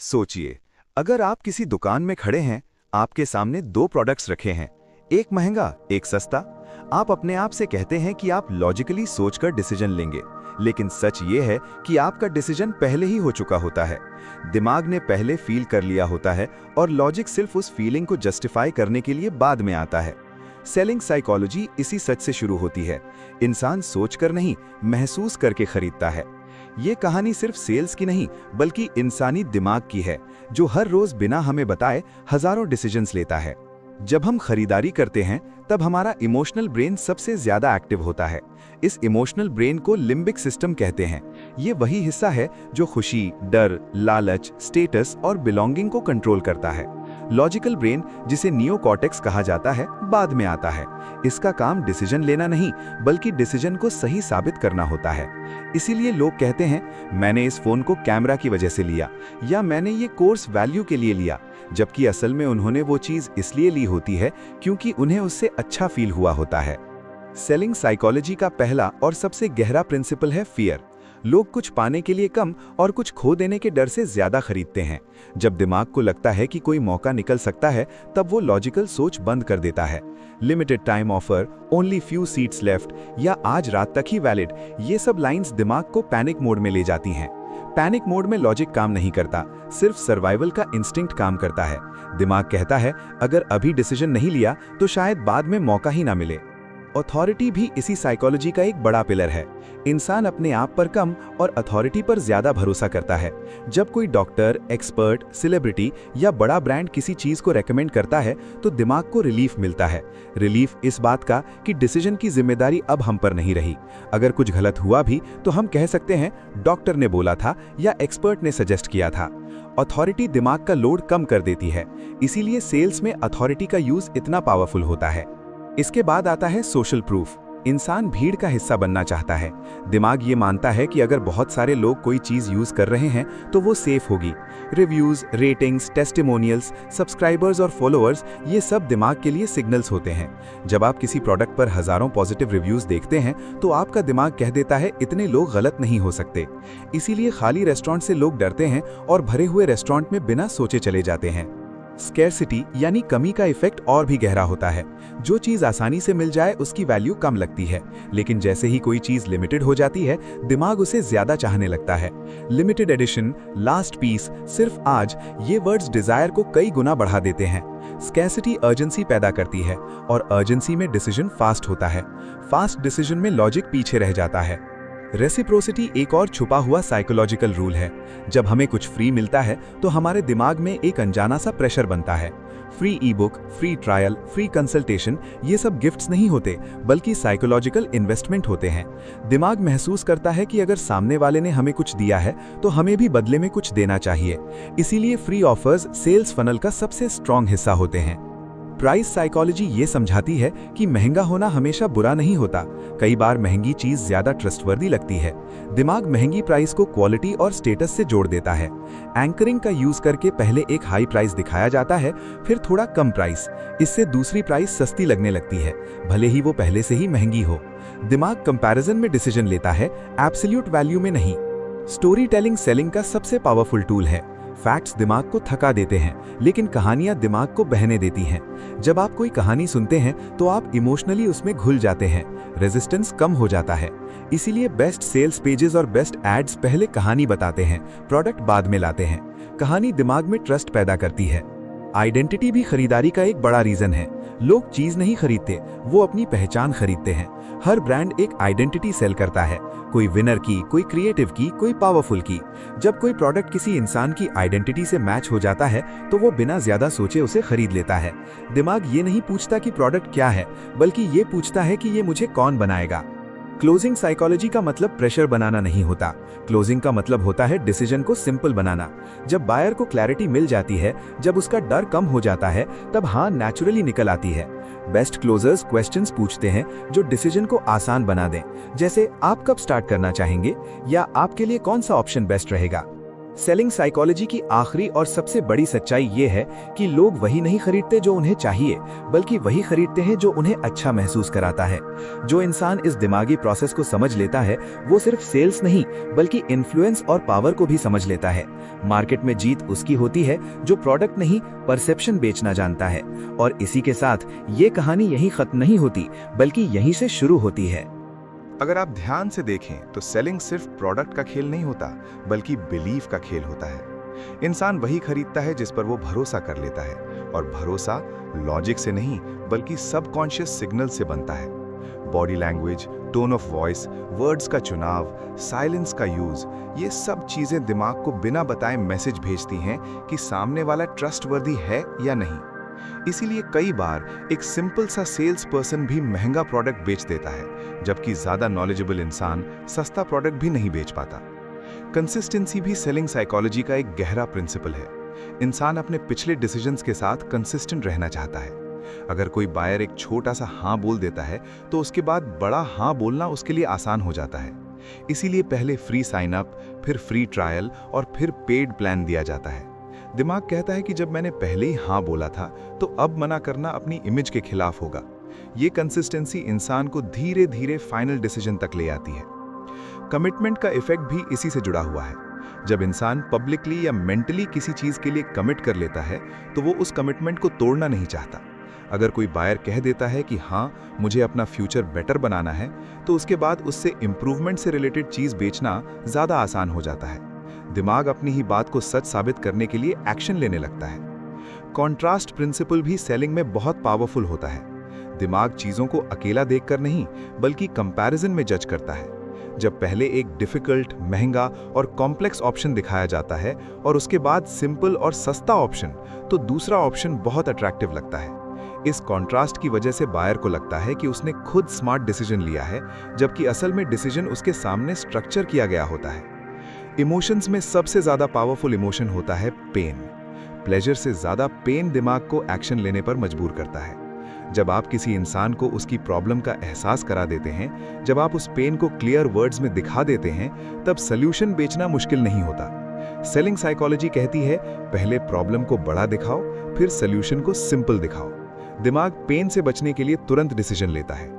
सोचिए, अगर आप किसी दुकान में खड़े हैं, आपके सामने दो प्रोडक्ट्स रखे हैं, एक महंगा, एक सस्ता। आप अपने आप से कहते हैं कि आप लॉजिकली सोचकर डिसीजन लेंगे, लेकिन सच ये है कि आपका डिसीजन पहले ही हो चुका होता है। दिमाग ने पहले फील कर लिया होता है और लॉजिक सिर्फ उस फीलिंग को जस्टिफाई करने के लिए बाद में आता है। सेलिंग साइकोलॉजी इसी सच से शुरू होती है। इंसान सोचकर नहीं, महसूस करके खरीदता है। ये कहानी सिर्फ सेल्स की नहीं, बल्कि इंसानी दिमाग की है, जो हर रोज बिना हमें बताए हजारों डिसीजंस लेता है। जब हम खरीदारी करते हैं, तब हमारा इमोशनल ब्रेन सबसे ज्यादा एक्टिव होता है। इस इमोशनल ब्रेन को लिम्बिक सिस्टम कहते हैं। ये वही हिस्सा है जो खुशी, डर, लालच, स्टेटस और बिलोंगिंग को कंट्रोल करता है। लॉजिकल ब्रेन, जिसे नियोकॉर्टेक्स कहा जाता है, बाद में आता है। इसका काम डिसीजन लेना नहीं, बल्कि डिसीजन को सही साबित करना होता है। इसीलिए लोग कहते हैं, मैंने इस फोन को कैमरा की वजह से लिया, या मैंने ये कोर्स वैल्यू के लिए लिया, जबकि असल में उन्होंने वो चीज इसलिए ली होती है क्योंकि उन्हें उससे अच्छा फील हुआ होता है। सेलिंग साइकोलॉजी का पहला और सबसे गहरा प्रिंसिपल है फियर। लोग कुछ पाने के लिए कम और कुछ खो देने के डर से ज्यादा खरीदते हैं। जब दिमाग को लगता है कि कोई मौका निकल सकता है, तब वो लॉजिकल सोच बंद कर देता है। Limited time offer, only few seats left, या आज रात तक ही वैलिड, ये सब लाइंस दिमाग को पैनिक मोड में ले जाती हैं। पैनिक मोड में लॉजिक काम नहीं करता, सिर्फ सर्वाइवल का इंस्टिंक्ट काम करता है। दिमाग कहता है, अगर अभी डिसीजन नहीं लिया तो शायद बाद में मौका ही ना मिले। अथॉरिटी भी इसी साइकोलॉजी का एक बड़ा पिलर है। इंसान अपने आप पर कम और अथॉरिटी पर ज्यादा भरोसा करता है। जब कोई डॉक्टर, एक्सपर्ट, सेलिब्रिटी या बड़ा ब्रांड किसी चीज को रेकमेंड करता है, तो दिमाग को रिलीफ मिलता है। रिलीफ इस बात का कि डिसीजन की जिम्मेदारी अब हम पर नहीं रही। अगर कुछ गलत हुआ भी तो हम कह सकते हैं, डॉक्टर ने बोला था या एक्सपर्ट ने सजेस्ट किया था। अथॉरिटी दिमाग का लोड कम कर देती है। इसीलिए सेल्स में अथॉरिटी का यूज इतना पावरफुल होता है। इसके बाद आता है सोशल प्रूफ। इंसान भीड़ का हिस्सा बनना चाहता है। दिमाग ये मानता है कि अगर बहुत सारे लोग कोई चीज यूज कर रहे हैं तो वो सेफ होगी। रिव्यूज, रेटिंग्स, टेस्टिमोनियल्स, सब्सक्राइबर्स और फॉलोअर्स, ये सब दिमाग के लिए सिग्नल्स होते हैं। जब आप किसी प्रोडक्ट पर हजारों पॉजिटिव रिव्यूज देखते हैं, तो आपका दिमाग कह देता है, इतने लोग गलत नहीं हो सकते। इसीलिए खाली रेस्टोरेंट से लोग डरते हैं और भरे हुए रेस्टोरेंट में बिना सोचे चले जाते हैं। स्कैर्सिटी यानी कमी का इफेक्ट और भी गहरा होता है। जो चीज आसानी से मिल जाए उसकी वैल्यू कम लगती है, लेकिन जैसे ही कोई चीज लिमिटेड हो जाती है, दिमाग उसे ज्यादा चाहने लगता है। लिमिटेड एडिशन, लास्ट पीस, सिर्फ आज, ये वर्ड्स डिजायर को कई गुना बढ़ा देते हैं। स्कैर्सिटी अर्जेंसी पैदा करती है और अर्जेंसी में डिसीजन फास्ट होता है। फास्ट डिसीजन में लॉजिक पीछे रह जाता है। रेसिप्रोसिटी एक और छुपा हुआ साइकोलॉजिकल रूल है। जब हमें कुछ फ्री मिलता है तो हमारे दिमाग में एक अनजाना सा प्रेशर बनता है। फ्री ई book, free trial, free consultation, ये सब गिफ्ट्स नहीं होते, बल्कि साइकोलॉजिकल इन्वेस्टमेंट होते हैं। दिमाग महसूस करता है कि अगर सामने वाले ने हमें कुछ दिया है तो हमें भी बदले में कुछ देना चाहिए। इसीलिए फ्री ऑफर्स सेल्स फनल का सबसे स्ट्रॉन्ग हिस्सा होते हैं। प्राइस साइकोलॉजी ये समझाती है कि महंगा होना हमेशा बुरा नहीं होता। कई बार महंगी चीज ज्यादा ट्रस्टवर्दी लगती है। दिमाग महंगी प्राइस को क्वालिटी और स्टेटस से जोड़ देता है। एंकरिंग का यूज करके पहले एक हाई प्राइस दिखाया जाता है, फिर थोड़ा कम प्राइस। इससे दूसरी प्राइस सस्ती लगने लगती है, भले ही वो पहले से ही महंगी हो। दिमाग कंपैरिजन में डिसीजन लेता है, एब्सोल्यूट वैल्यू में नहीं। स्टोरी टेलिंग सेलिंग का सबसे पावरफुल टूल है। फैक्ट्स दिमाग को थका देते हैं, लेकिन कहानियां दिमाग को बहने देती हैं। जब आप कोई कहानी सुनते हैं तो आप इमोशनली उसमें घुल जाते हैं। रेजिस्टेंस कम हो जाता है। इसीलिए बेस्ट सेल्स पेजेस और बेस्ट एड्स पहले कहानी बताते हैं, प्रोडक्ट बाद में लाते हैं। कहानी दिमाग में ट्रस्ट पैदा करती है। आइडेंटिटी भी खरीदारी का एक बड़ा रीजन है। लोग चीज नहीं खरीदते, वो अपनी पहचान खरीदते हैं। हर ब्रांड एक आइडेंटिटी सेल करता है, कोई विनर की, कोई क्रिएटिव की, कोई पावरफुल की। जब कोई प्रोडक्ट किसी इंसान की आइडेंटिटी से मैच हो जाता है, तो वो बिना ज्यादा सोचे उसे खरीद लेता है। दिमाग ये नहीं पूछता कि प्रोडक्ट क्या है, बल्कि ये पूछता है कि ये मुझे कौन बनाएगा। क्लोजिंग साइकोलॉजी का मतलब प्रेशर बनाना नहीं होता। क्लोजिंग का मतलब होता है डिसीजन को सिंपल बनाना। जब बायर को क्लैरिटी मिल जाती है, जब उसका डर कम हो जाता है, तब हाँ नेचुरली निकल आती है। बेस्ट क्लोजर्स क्वेश्चंस पूछते हैं जो डिसीजन को आसान बना दें, जैसे आप कब स्टार्ट करना चाहेंगे, या आपके लिए कौन सा ऑप्शन बेस्ट रहेगा। सेलिंग साइकोलॉजी की आखिरी और सबसे बड़ी सच्चाई ये है कि लोग वही नहीं खरीदते जो उन्हें चाहिए, बल्कि वही खरीदते हैं जो उन्हें अच्छा महसूस कराता है। जो इंसान इस दिमागी प्रोसेस को समझ लेता है, वो सिर्फ सेल्स नहीं बल्कि इन्फ्लुएंस और पावर को भी समझ लेता है। मार्केट में जीत उसकी होती है जो प्रोडक्ट नहीं, परसेप्शन बेचना जानता है। और इसी के साथ ये कहानी यहीं खत्म नहीं होती, बल्कि यहीं से शुरू होती है। अगर आप ध्यान से देखें तो सेलिंग सिर्फ प्रोडक्ट का खेल नहीं होता, बल्कि बिलीफ का खेल होता है। इंसान वही खरीदता है जिस पर वो भरोसा कर लेता है, और भरोसा लॉजिक से नहीं बल्कि सबकॉन्शियस सिग्नल से बनता है। Body language, tone of voice, words का चुनाव, साइलेंस का यूज, ये सब चीजें दिमाग को बिना बताए मैसेज भेजती हैं कि सामने वाला ट्रस्टवर्दी है या नहीं। इसीलिए कई बार एक सिंपल सा सेल्स पर्सन भी महंगा प्रोडक्ट बेच देता है, जबकि ज्यादा नॉलेजेबल इंसान सस्ता प्रोडक्ट भी नहीं बेच पाता। कंसिस्टेंसी भी सेलिंग साइकोलॉजी का एक गहरा प्रिंसिपल है। इंसान अपने पिछले डिसीजंस के साथ कंसिस्टेंट रहना चाहता है। अगर कोई बायर एक छोटा सा हाँ बोल देता है, तो उसके बाद बड़ा हाँ बोलना उसके लिए आसान हो जाता है। इसीलिए पहले फ्री साइन अप, फिर फ्री ट्रायल और फिर पेड प्लान दिया जाता है। दिमाग कहता है कि जब मैंने पहले ही हाँ बोला था, तो अब मना करना अपनी इमेज के खिलाफ होगा। ये कंसिस्टेंसी इंसान को धीरे धीरे फाइनल डिसीजन तक ले आती है। कमिटमेंट का इफेक्ट भी इसी से जुड़ा हुआ है। जब इंसान पब्लिकली या मेंटली किसी चीज के लिए कमिट कर लेता है, तो वो उस कमिटमेंट को तोड़ना नहीं चाहता। अगर कोई बायर कह देता है कि हाँ, मुझे अपना फ्यूचर बेटर बनाना है, तो उसके बाद उससे इंप्रूवमेंट से रिलेटेड चीज बेचना ज्यादा आसान हो जाता है। दिमाग अपनी ही बात को सच साबित करने के लिए एक्शन लेने लगता है। कॉन्ट्रास्ट प्रिंसिपल भी सेलिंग में बहुत पावरफुल होता है। दिमाग चीजों को अकेला देखकर नहीं, बल्कि कंपैरिजन में जज करता है। जब पहले एक डिफिकल्ट, महंगा और कॉम्प्लेक्स ऑप्शन दिखाया जाता है और उसके बाद सिंपल और सस्ता ऑप्शन, तो दूसरा ऑप्शन बहुत अट्रैक्टिव लगता है। इस कॉन्ट्रास्ट की वजह से बायर को लगता है कि उसने खुद स्मार्ट डिसीजन लिया है, जबकि असल में डिसीजन उसके सामने स्ट्रक्चर किया गया होता है। इमोशंस में सबसे ज्यादा पावरफुल इमोशन होता है पेन। प्लेजर से ज्यादा पेन दिमाग को एक्शन लेने पर मजबूर करता है। जब आप किसी इंसान को उसकी प्रॉब्लम का एहसास करा देते हैं, जब आप उस पेन को क्लियर वर्ड्स में दिखा देते हैं, तब सॉल्यूशन बेचना मुश्किल नहीं होता। सेलिंग साइकोलॉजी कहती है, पहले प्रॉब्लम को बड़ा दिखाओ, फिर सॉल्यूशन को सिंपल दिखाओ। दिमाग पेन से बचने के लिए तुरंत डिसीजन लेता है।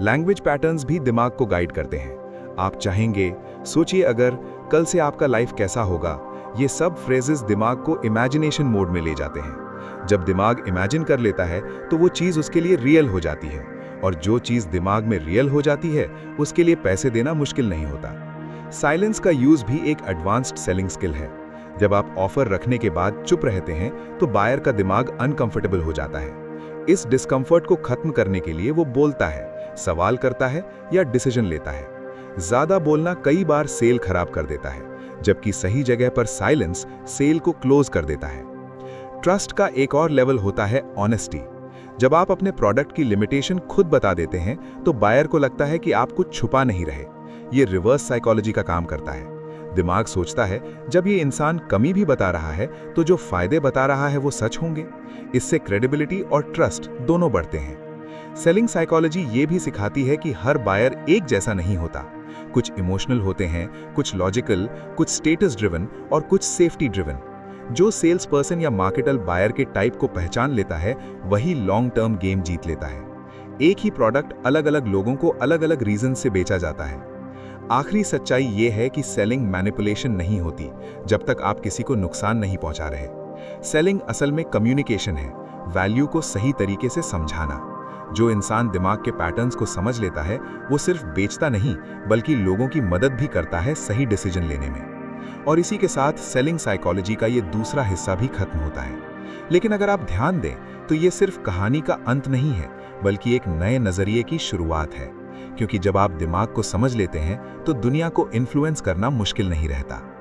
लैंग्वेज पैटर्न्स भी दिमाग को गाइड करते हैं। आप चाहेंगे, सोचिए अगर, कल से आपका लाइफ कैसा होगा, ये सब फ्रेजेस दिमाग को इमेजिनेशन मोड में ले जाते हैं। जब दिमाग इमेजिन कर लेता है, तो वो चीज़ उसके लिए रियल हो जाती है, और जो चीज़ दिमाग में रियल हो जाती है, उसके लिए पैसे देना मुश्किल नहीं होता। साइलेंस का यूज भी एक एडवांस्ड सेलिंग स्किल है। जब आप ऑफर रखने के बाद चुप रहते हैं, तो बायर का दिमाग अनकंफर्टेबल हो जाता है। इस डिस्कम्फर्ट को खत्म करने के लिए वो बोलता है, सवाल करता है या डिसीजन लेता है। ज्यादा बोलना कई बार सेल खराब कर देता है, जबकि सही जगह पर साइलेंस सेल को क्लोज कर देता है। ट्रस्ट का एक और लेवल होता है ऑनेस्टी। जब आप अपने प्रोडक्ट की लिमिटेशन खुद बता देते हैं, तो बायर को लगता है कि आप कुछ छुपा नहीं रहे। ये रिवर्स साइकोलॉजी का काम करता है। दिमाग सोचता है, जब ये इंसान कमी भी बता रहा है, तो जो फायदे बता रहा है वो सच होंगे। इससे क्रेडिबिलिटी और ट्रस्ट दोनों बढ़ते हैं। सेलिंग साइकोलॉजी ये भी सिखाती है कि हर बायर एक जैसा नहीं होता। कुछ इमोशनल होते हैं, कुछ लॉजिकल, कुछ स्टेटस ड्रिवन और कुछ सेफ्टी ड्रिवन। जो सेल्स पर्सन या मार्केटर बायर के टाइप को पहचान लेता है, वही लॉन्ग टर्म गेम जीत लेता है। एक ही प्रोडक्ट अलग अलग लोगों को अलग अलग रीजन से बेचा जाता है। आखिरी सच्चाई ये है कि सेलिंग मैनिपुलेशन नहीं होती जब तक आप किसी को नुकसान नहीं पहुंचा रहे। सेलिंग असल में कम्युनिकेशन है, वैल्यू को सही तरीके से समझाना। जो इंसान दिमाग के पैटर्न्स को समझ लेता है, वो सिर्फ बेचता नहीं, बल्कि लोगों की मदद भी करता है सही डिसीजन लेने में। और इसी के साथ सेलिंग साइकोलॉजी का ये दूसरा हिस्सा भी खत्म होता है। लेकिन अगर आप ध्यान दें, तो ये सिर्फ कहानी का अंत नहीं है, बल्कि एक नए नजरिए की शुरुआत है। क्योंकि जब आप दिमाग को समझ लेते हैं, तो दुनिया को इन्फ्लुएंस करना मुश्किल नहीं रहता।